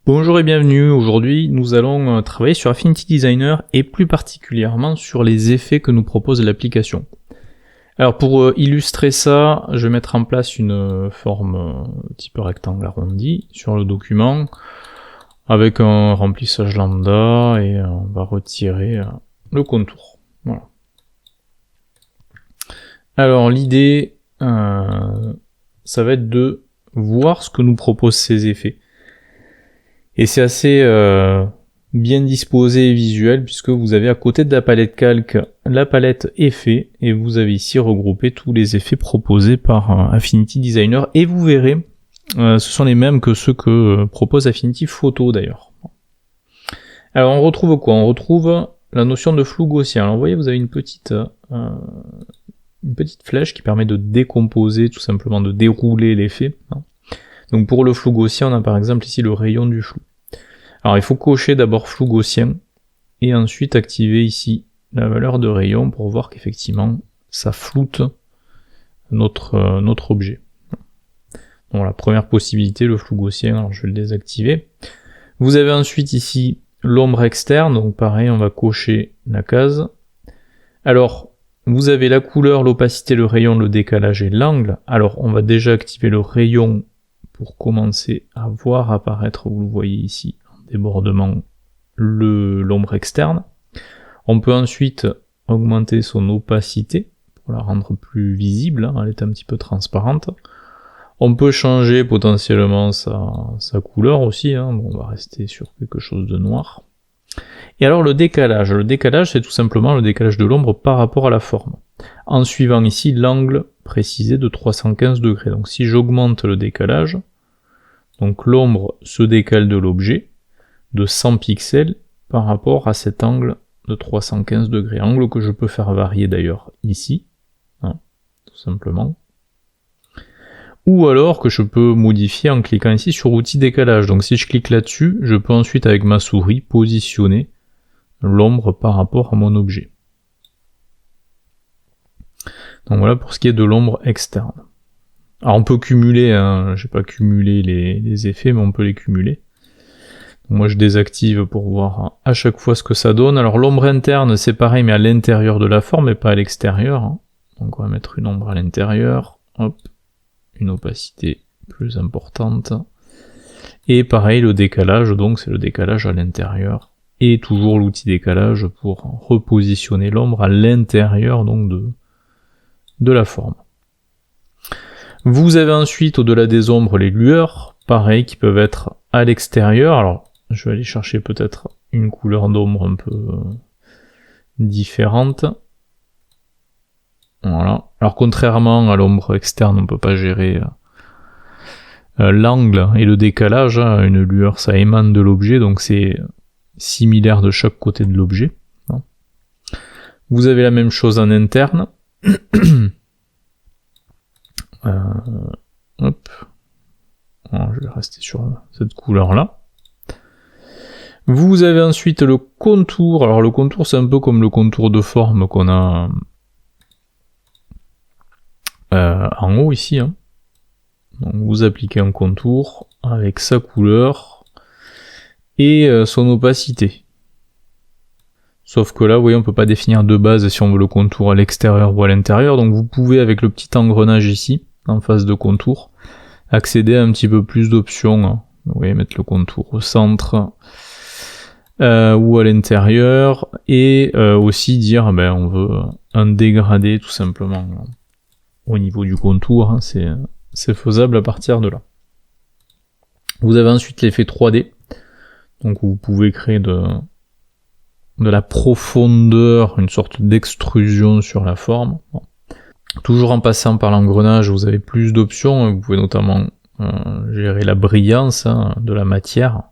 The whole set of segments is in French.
Bonjour et bienvenue, aujourd'hui nous allons travailler sur Affinity Designer et plus particulièrement sur les effets que nous propose l'application. Alors pour illustrer ça, je vais mettre en place une forme type rectangle arrondi sur le document avec un remplissage lambda et on va retirer le contour. Voilà. Alors l'idée, ça va être de voir ce que nous proposent ces effets. Et c'est assez bien disposé et visuel puisque vous avez à côté de la palette calque la palette effets et vous avez ici regroupé tous les effets proposés par Affinity Designer et vous verrez ce sont les mêmes que ceux que propose Affinity Photo d'ailleurs. Alors on retrouve quoi? On retrouve la notion de flou gaussien. Alors vous voyez, vous avez une petite flèche qui permet de décomposer, tout simplement de dérouler l'effet. Donc pour le flou gaussien, on a par exemple ici le rayon du flou. Alors il faut cocher d'abord flou gaussien et ensuite activer ici la valeur de rayon pour voir qu'effectivement ça floute notre objet. Donc la première possibilité, le flou gaussien, alors je vais le désactiver. Vous avez ensuite ici l'ombre externe, donc pareil, on va cocher la case. Alors vous avez la couleur, l'opacité, le rayon, le décalage et l'angle. Alors on va déjà activer le rayon pour commencer à voir apparaître, vous le voyez ici, en débordement, l'ombre externe. On peut ensuite augmenter son opacité pour la rendre plus visible, elle est un petit peu transparente. On peut changer potentiellement sa couleur aussi, bon, on va rester sur quelque chose de noir. Et alors le décalage c'est tout simplement le décalage de l'ombre par rapport à la forme, en suivant ici l'angle précisé de 315 degrés. Donc si j'augmente le décalage, donc l'ombre se décale de l'objet de 100 pixels par rapport à cet angle de 315 degrés, angle que je peux faire varier d'ailleurs ici, tout simplement. Ou alors que je peux modifier en cliquant ici sur outil décalage. Donc si je clique là-dessus, je peux ensuite avec ma souris positionner l'ombre par rapport à mon objet. Donc voilà pour ce qui est de l'ombre externe. Alors on peut cumuler, j'ai pas cumulé les effets, mais on peut les cumuler. Donc moi je désactive pour voir à chaque fois ce que ça donne. Alors l'ombre interne c'est pareil mais à l'intérieur de la forme et pas à l'extérieur. Donc on va mettre une ombre à l'intérieur, hop, une opacité plus importante. Et pareil le décalage, donc c'est le décalage à l'intérieur. Et toujours l'outil décalage pour repositionner l'ombre à l'intérieur donc de la forme. Vous avez ensuite au-delà des ombres les lueurs, pareil, qui peuvent être à l'extérieur. Alors je vais aller chercher peut-être une couleur d'ombre un peu différente. Voilà. Alors contrairement à l'ombre externe, on peut pas gérer l'angle et le décalage. Une lueur ça émane de l'objet, donc c'est similaire de chaque côté de l'objet. Vous avez la même chose en interne. Hop. Alors, je vais rester sur cette couleur là. Vous avez ensuite le contour. Alors le contour c'est un peu comme le contour de forme qu'on a en haut ici. Donc vous appliquez un contour avec sa couleur et son opacité. Sauf que là, vous voyez, on peut pas définir de base si on veut le contour à l'extérieur ou à l'intérieur, donc vous pouvez avec le petit engrenage ici, en face de contour, accéder à un petit peu plus d'options. Vous voyez, mettre le contour au centre ou à l'intérieur, et aussi dire, on veut un dégradé tout simplement au niveau du contour, c'est faisable à partir de là. Vous avez ensuite l'effet 3D, donc vous pouvez créer de la profondeur, une sorte d'extrusion sur la forme. Bon. Toujours en passant par l'engrenage, vous avez plus d'options, vous pouvez notamment gérer la brillance de la matière.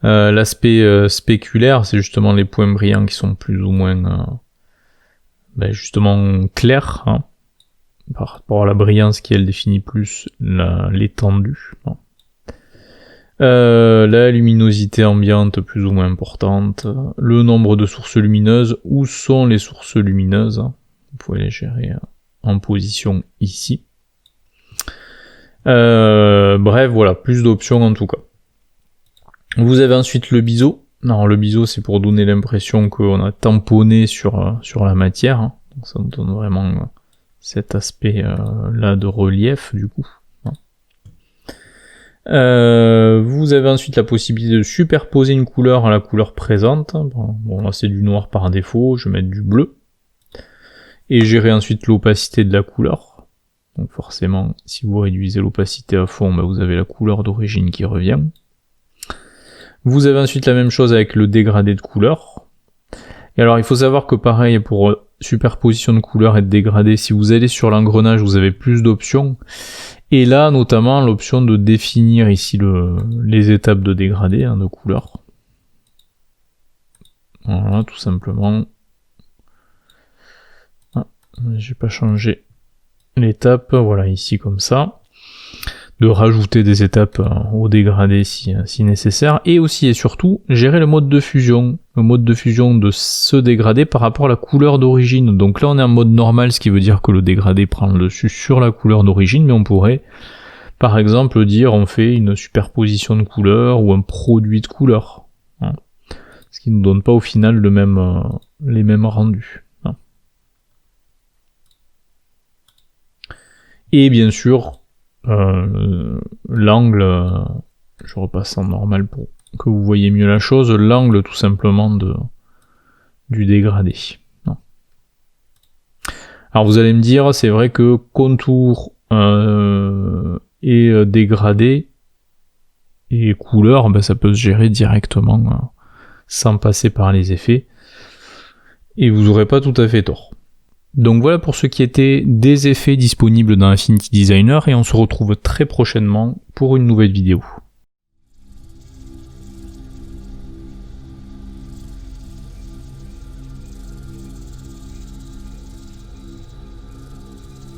L'aspect spéculaire, c'est justement les points brillants qui sont plus ou moins justement clairs, par rapport à la brillance qui elle définit plus l'étendue. La luminosité ambiante plus ou moins importante, le nombre de sources lumineuses, où sont les sources lumineuses, vous pouvez les gérer en position ici. Bref, voilà, plus d'options en tout cas. Vous avez ensuite le biseau. Alors le biseau, c'est pour donner l'impression qu'on a tamponné sur la matière, hein. Donc ça nous donne vraiment cet aspect là de relief du coup. Vous avez ensuite la possibilité de superposer une couleur à la couleur présente. Bon là c'est du noir par défaut, je vais mettre du bleu. Et gérer ensuite l'opacité de la couleur. Donc forcément, si vous réduisez l'opacité à fond, vous avez la couleur d'origine qui revient. Vous avez ensuite la même chose avec le dégradé de couleur. Et alors il faut savoir que pareil pour superposition de couleurs et de dégradé, si vous allez sur l'engrenage, vous avez plus d'options. Et là, notamment, l'option de définir ici les étapes de dégradé de couleur. Voilà, tout simplement. Ah, j'ai pas changé l'étape, voilà, ici comme ça. De rajouter des étapes au dégradé si nécessaire. Et aussi et surtout, gérer le mode de fusion. Le mode de fusion de ce dégradé par rapport à la couleur d'origine. Donc là, on est en mode normal, ce qui veut dire que le dégradé prend le dessus sur la couleur d'origine, mais on pourrait, par exemple, dire on fait une superposition de couleurs ou un produit de couleurs. Ce qui ne nous donne pas au final les mêmes rendus. Et bien sûr, l'angle, je repasse en normal pour que vous voyez mieux la chose, l'angle tout simplement du dégradé. Non. Alors vous allez me dire, c'est vrai que contour et dégradé et couleur, ça peut se gérer directement sans passer par les effets. Et vous n'aurez pas tout à fait tort. Donc voilà pour ce qui était des effets disponibles dans Affinity Designer et on se retrouve très prochainement pour une nouvelle vidéo.